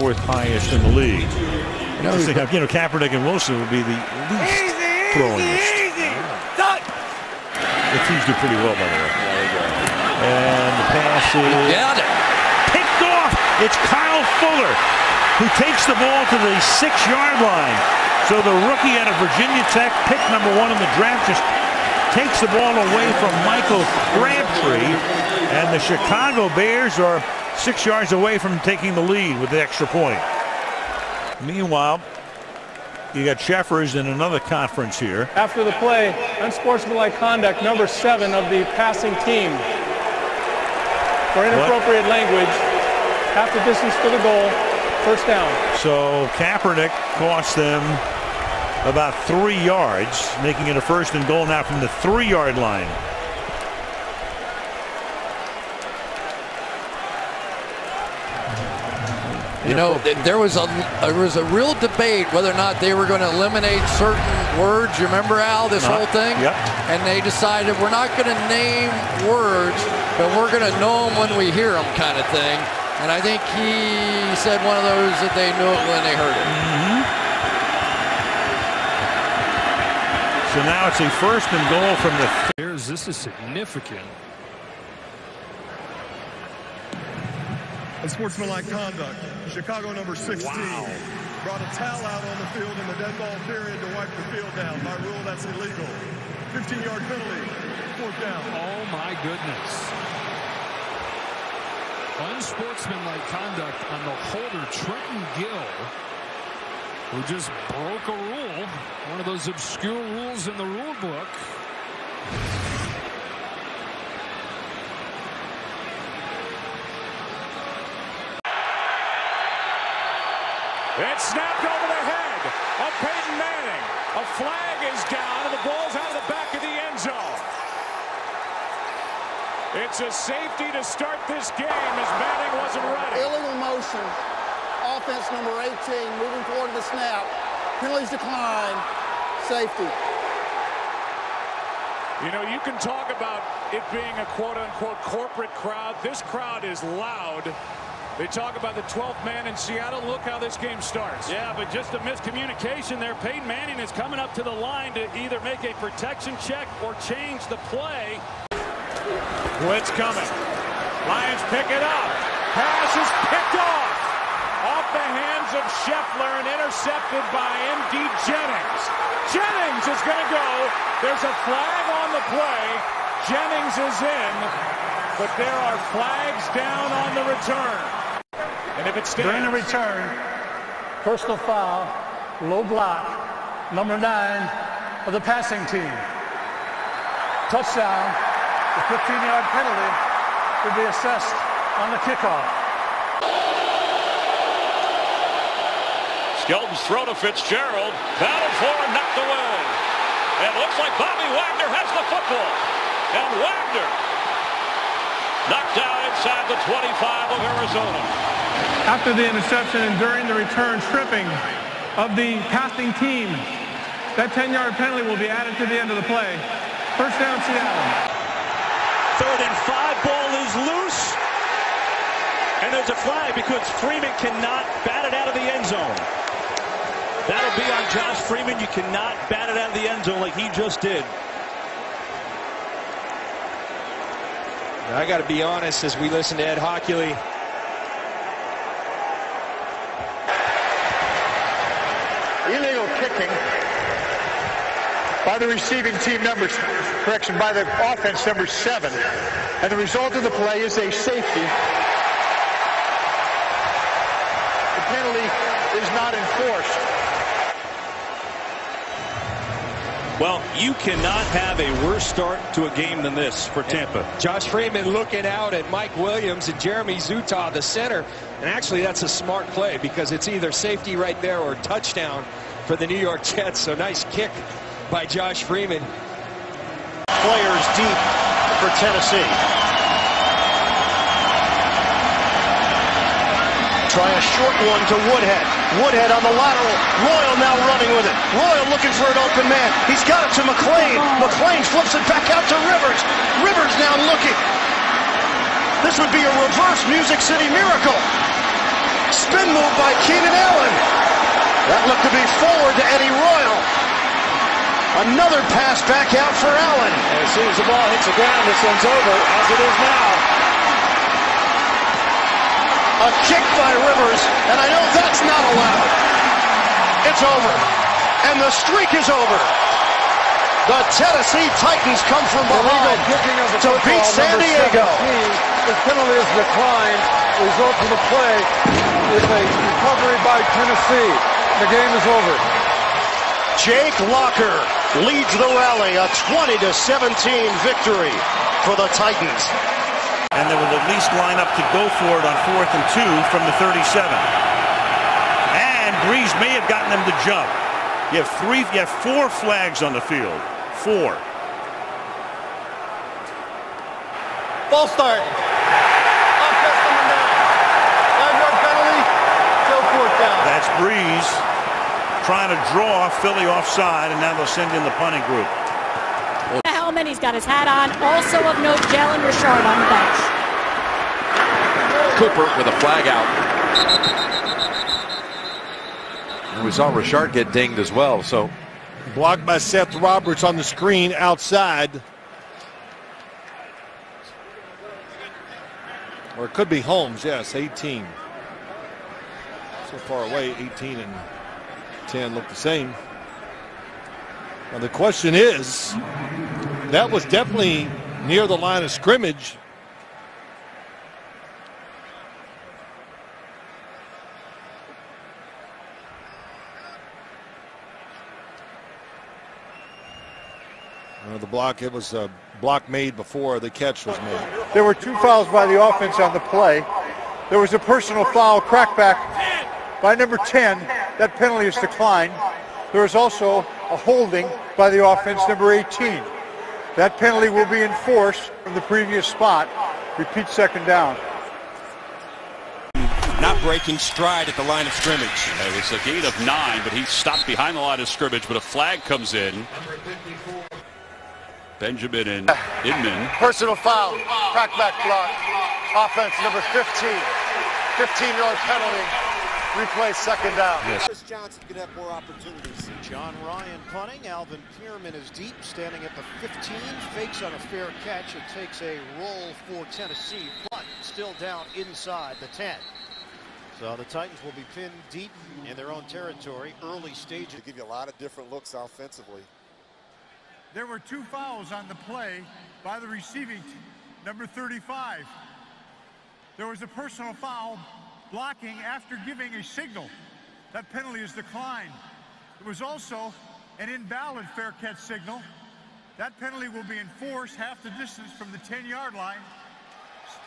fourth highest in the league. Kaepernick and Wilson would be the least throwingest. The teams do pretty well, by the way. And the pass is picked off. It's Kyle Fuller who takes the ball to the 6-yard line. So the rookie out of Virginia Tech, pick number 1 in the draft, just takes the ball away from Michael Crabtree. And the Chicago Bears are 6 yards away from taking the lead with the extra point. Meanwhile, you got Sheffers in another conference here. After the play, unsportsmanlike conduct, number 7 of the passing team. For inappropriate language, half the distance to the goal, first down. So Kaepernick cost them about 3 yards, making it a first and goal now from the 3-yard line. You know, there was a real debate whether or not they were going to eliminate certain words. You remember, Al, this whole thing? Yep. And they decided we're not going to name words, but we're going to know them when we hear them, kind of thing. And I think he said one of those that they knew it when they heard it. So now it's a first and goal from the. This is significant. Unsportsmanlike conduct. Chicago number 16 brought a towel out on the field in the dead ball period to wipe the field down. By rule, that's illegal. 15-yard penalty, fourth down. Oh my goodness. Unsportsmanlike conduct on the holder, Trenton Gill, who just broke a rule, one of those obscure rules in the rule book. It's snapped over the head of Peyton Manning. A flag is down and the ball's out of the back of the end zone. It's a safety to start this game as Manning wasn't ready. Illegal motion. Offense number 18 moving forward to the snap. Penalties decline. Safety. You know, you can talk about it being a quote-unquote corporate crowd. This crowd is loud. They talk about the 12th man in Seattle. Look how this game starts. Yeah, but just a miscommunication there. Peyton Manning is coming up to the line to either make a protection check or change the play. Blitz coming. Lions pick it up. Pass is picked off. Off the hands of Scheffler and intercepted by M.D. Jennings. Jennings is going to go. There's a flag on the play. Jennings is in, but there are flags down on the return. And if it stands... During the return, personal foul, low block, number 9 of the passing team. Touchdown. The 15-yard penalty will be assessed on the kickoff. Skelton's throw to Fitzgerald. Battled for and knocked away. It looks like Bobby Wagner has the football. And Wagner knocked down inside the 25 of Arizona. After the interception and during the return tripping of the passing team, that 10-yard penalty will be added to the end of the play. First down, Seattle. 3rd and 5, ball is loose. And there's a flag because Freeman cannot bat it out of the end zone. That'll be on Josh Freeman. You cannot bat it out of the end zone like he just did. I got to be honest, as we listen to Ed Hockley, Illegal kicking by the receiving team numbers, correction, by the offense number 7. And the result of the play is a safety. The penalty is not enforced. Well, you cannot have a worse start to a game than this for Tampa. Josh Freeman looking out at Mike Williams and Jeremy Zutaw, the center. And actually, that's a smart play because it's either safety right there or touchdown for the New York Jets. So nice kick by Josh Freeman. Players deep for Tennessee. Try a short one to Woodhead. Woodhead on the lateral. Royal now running with it. Royal looking for an open man. He's got it to McClain. McClain flips it back out to Rivers. Rivers now looking. This would be a reverse Music City miracle. Spin move by Keenan Allen. That looked to be forward to Eddie Royal. Another pass back out for Allen. And as soon as the ball hits the ground, this one's over, as it is now. A kick by Rivers, and I know that's not allowed. It's over, and the streak is over. The Tennessee Titans come from behind to beat San Diego. The penalty is declined. The result of the play is a recovery by Tennessee. The game is over. Jake Locker leads the rally, a 20-17 victory for the Titans. And they will at least line up to go for it on 4th and 2 from the 37. And Breeze may have gotten them to jump. You have 4 flags on the field. 4. Ball start. Offense coming down. 5-yard penalty. Still 4th down. That's Breeze trying to draw Philly offside, and now they'll send in the punting group. The helmet, he's got his hat on. Also of note, Jalen Richard on the bench. Cooper with a flag out. And we saw Richard get dinged as well. So blocked by Seth Roberts on the screen outside. Or it could be Holmes, yes, 18. So far away, 18 and 10 look the same. Now the question is, that was definitely near the line of scrimmage. The block, it was a block made before the catch was made. There were 2 fouls by the offense on the play. There was a personal foul, crackback by number 10. That penalty is declined. There was also a holding by the offense, number 18. That penalty will be enforced from the previous spot. Repeat, 2nd down. Not breaking stride at the line of scrimmage. It was a gain of 9, but he stopped behind the line of scrimmage, but a flag comes in. Benjamin and Inman. Personal foul, crackback block. Offense number 15. 15-yard penalty. Replay, 2nd down. Yes. Chris Johnson could have more opportunities. John Ryan punting. Alvin Pierman is deep, standing at the 15. Fakes on a fair catch. It takes a roll for Tennessee, but still down inside the 10. So the Titans will be pinned deep in their own territory. Early stages. Give you a lot of different looks offensively. There were 2 fouls on the play by the receiving team, number 35. There was a personal foul blocking after giving a signal. That penalty is declined. There was also an invalid fair catch signal. That penalty will be enforced half the distance from the 10-yard line.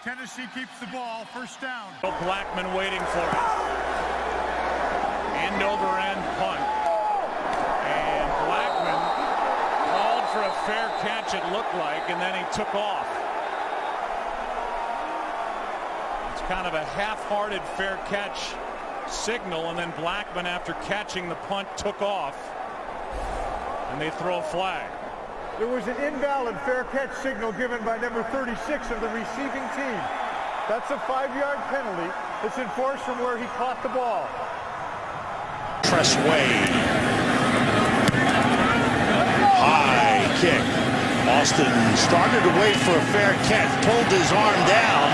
Tennessee keeps the ball, 1st down. Blackman waiting for it. End over end punt. And Blackman called for a fair catch, it looked like, and then he took off. It's kind of a half-hearted fair catch signal, and then Blackman, after catching the punt, took off, and they throw a flag. There was an invalid fair catch signal given by number 36 of the receiving team. That's a 5-yard penalty. It's enforced from where he caught the ball. Tress Wade. High kick. Austin started to wait for a fair catch, pulled his arm down,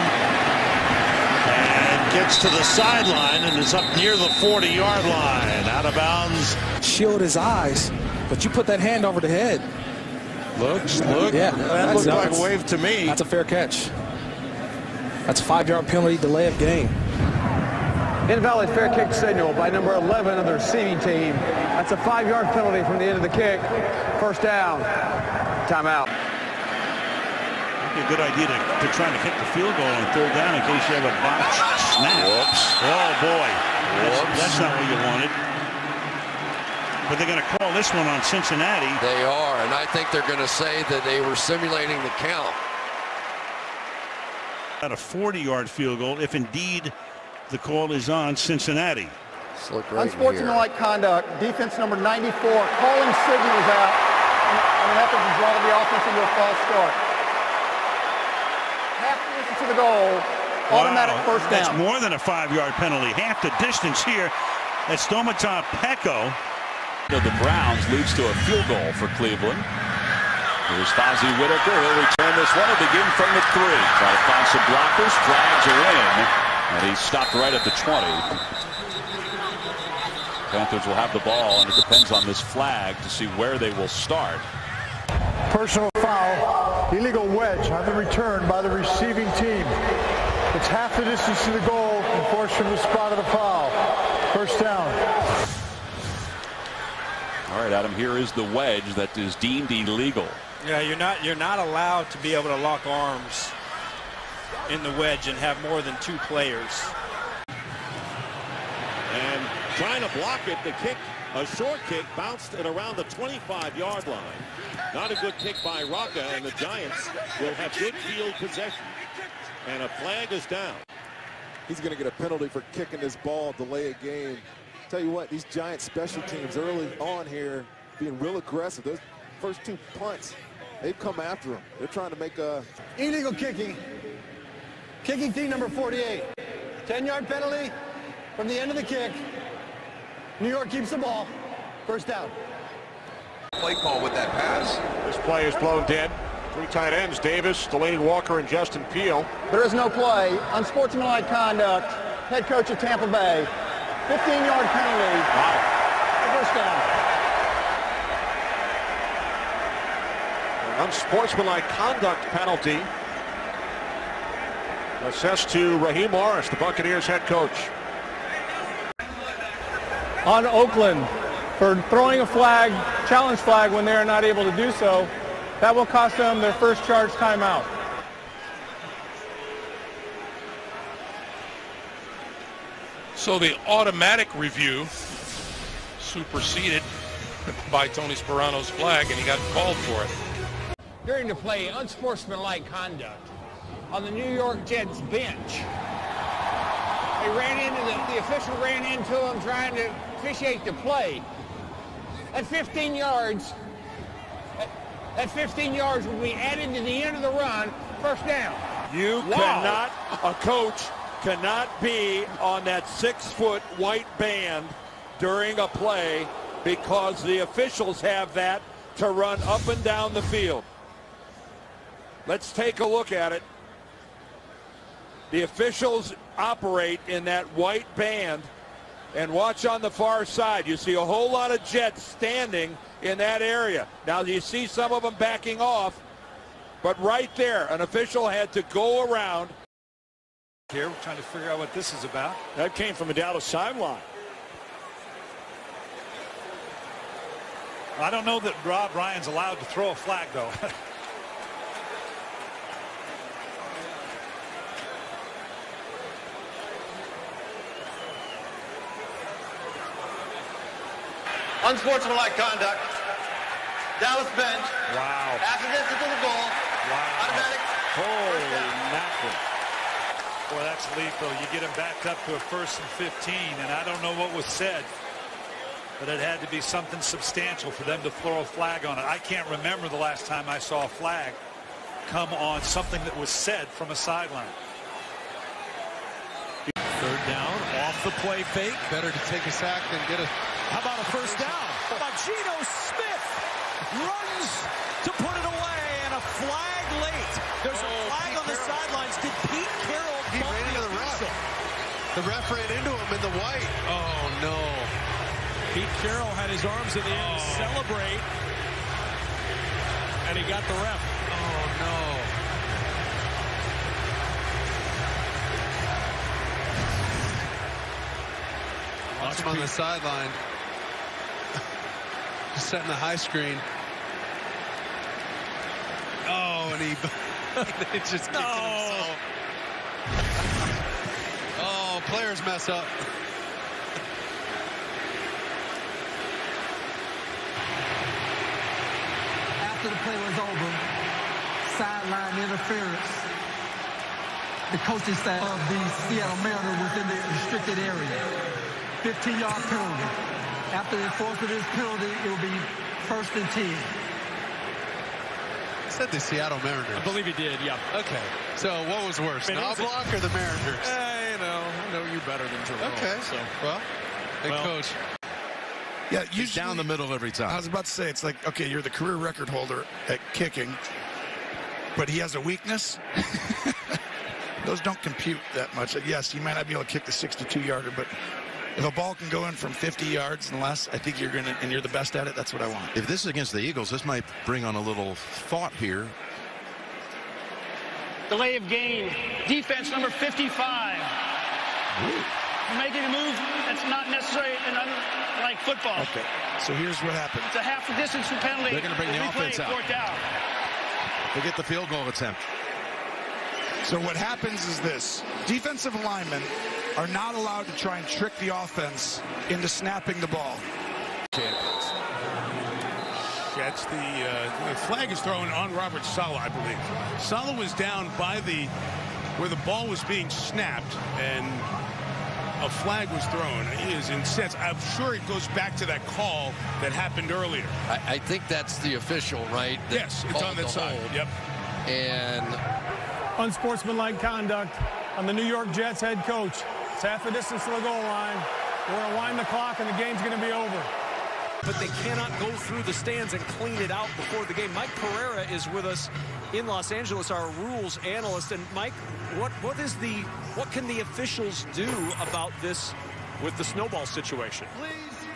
and gets to the sideline and is up near the 40-yard line. Out of bounds. Shield his eyes, but you put that hand over the head. Look. Yeah, that looked like a wave to me. That's a fair catch. That's a 5-yard penalty, delay of game. Invalid fair kick signal by number 11 of the receiving team. That's a 5-yard penalty from the end of the kick. 1st down. Timeout. A good idea to try to kick the field goal on 3rd down in case you have a botched snap. Whoops. Oh boy. That's not what you wanted. But they're going to call this one on Cincinnati. They are, and I think they're going to say that they were simulating the count. At a 40-yard field goal, if indeed the call is on Cincinnati. Right Unsportsmanlike conduct, defense number 94, calling signals out in an effort to draw the offense into a false start. Half distance to the goal, Automatic first down. That's more than a 5-yard penalty. Half the distance here. That's Domata Peko. The Browns leads to a field goal for Cleveland. Here's Fozzie Whitaker. He'll return this one. He'll begin from the 3. Try to find some blockers. Flags are in. And he's stopped right at the 20. Panthers will have the ball, and it depends on this flag to see where they will start. Personal foul, illegal wedge on the return by the receiving team. It's half the distance to the goal. Enforcement was spotted a foul. First down. All right, Adam, here is the wedge that is deemed illegal. Yeah, you're not allowed to be able to lock arms in the wedge and have more than 2 players. And trying to block it, the kick, a short kick, bounced at around the 25-yard line. Not a good kick by Rocca, and the Giants will have good field possession. And a flag is down. He's going to get a penalty for kicking this ball, delay a game. Tell you what, these Giants special teams early on here being real aggressive. Those first 2 punts, they've come after him. They're trying to make a... Illegal kicking. Kicking team number 48. 10-yard penalty from the end of the kick. New York keeps the ball. First down. Play call with that pass. This play is blown dead. 3 tight ends, Davis, Delaney Walker, and Justin Peel. There is no play. Unsportsmanlike conduct. Head coach of Tampa Bay. 15-yard penalty. Wow. First down. An unsportsmanlike conduct penalty assessed to Raheem Morris, the Buccaneers head coach. On Oakland for throwing a flag, challenge flag, when they are not able to do so. That will cost them their first charge timeout. So the automatic review superseded by Tony Sperano's flag, and he got called for it. During the play, unsportsmanlike conduct on the New York Jets bench. They ran into the official ran into him trying to officiate the play. At 15 yards, that 15 yards will be added to the end of the run. First down. You cannot, a coach cannot be on that 6-foot white band during a play because the officials have that to run up and down the field. Let's take a look at it. The officials operate in that white band, and watch on the far side. You see a whole lot of Jets standing in that area. Now you see some of them backing off, but right there, an official had to go around. Here, we're trying to figure out what this is about. That came from the Dallas sideline. I don't know that Rob Ryan's allowed to throw a flag, though. Unsportsmanlike conduct. Dallas bench. Wow. After this, into the goal. Wow. Automatic. Holy mackerel. Boy, that's lethal. You get him backed up to a 1st and 15, and I don't know what was said, but it had to be something substantial for them to throw a flag on it. I can't remember the last time I saw a flag come on something that was said from a sideline. 3rd down, off the play fake. Better to take a sack than get a... How about a first down? By Geno Smith runs to put it away, and a flag late. There's a flag on the sidelines. Did Pete Carroll ran into the ref? The ref ran into him in the white. Oh, no. Pete Carroll had his arms in the air to celebrate, and he got the ref. Oh, no. Watch him on the sideline. Just setting the high screen. Oh, and he it just kicked himself. Oh, players mess up. After the play was over, sideline interference. The coaching staff of the Seattle Mariners was in the restricted area. 15-yard penalty. After the enforcement of this penalty, it will be 1st and 10. said the Seattle Mariners. I believe he did, yeah. Okay. So what was worse, Knobloch or the Mariners? I know you better than Jerome. Okay. So. Well, hey, Coach. Yeah, He's down the middle every time. I was about to say, it's like, okay, you're the career record holder at kicking, but he has a weakness. Those don't compute that much. Yes, you might not be able to kick the 62-yarder, but if a ball can go in from 50 yards and less, I think you're gonna, and you're the best at it. That's what I want. If this is against the Eagles, this might bring on a little thought here. Delay of game. Defense number 55. Ooh. Making a move that's not necessary in like football. Okay, so here's what happened. It's a half the distance penalty. They're going to bring the offense out. They get the field goal attempt. So what happens is this. Defensive linemen are not allowed to try and trick the offense into snapping the ball. That's the flag is thrown on Robert Saleh, I believe. Saleh was down by where the ball was being snapped, and a flag was thrown. He is incensed. I'm sure it goes back to that call that happened earlier. I think that's the official, right? Yes, it's on that side. Hold. Yep. And unsportsmanlike conduct on the New York Jets head coach. It's half a distance to the goal line. We're going to wind the clock, and the game's going to be over. But they cannot go through the stands and clean it out before the game. Mike Pereira is with us in Los Angeles, our rules analyst. And Mike, what can the officials do about this with the snowball situation?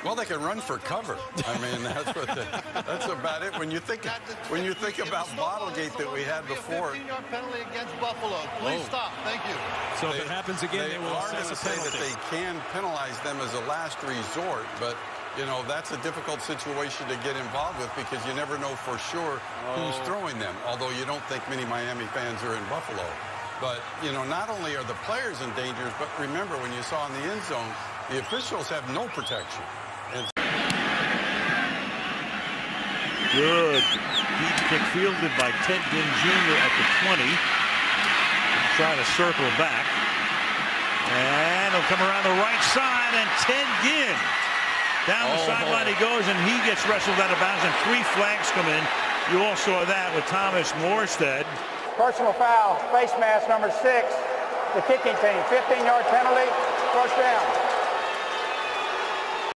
Well, they can run for cover. I mean, that's about it. When you think about Bottlegate that we had before. 15-yard penalty against Buffalo. Please stop. Thank you. So if it happens again, they will assess a penalty. That they can penalize them as a last resort, but you know that's a difficult situation to get involved with because you never know for sure who's throwing them. Although you don't think many Miami fans are in Buffalo. But, you know, not only are the players in danger, but remember when you saw in the end zone, the officials have no protection. Good deep kick fielded by Ted Ginn Jr. at the 20. Trying to circle back. And he'll come around the right side, and Ted Ginn. Down the sideline he goes, and he gets wrestled out of bounds, and 3 flags come in. You all saw that with Thomas Morstead. Personal foul, face mask number 6, the kicking team, 15-yard penalty, first down.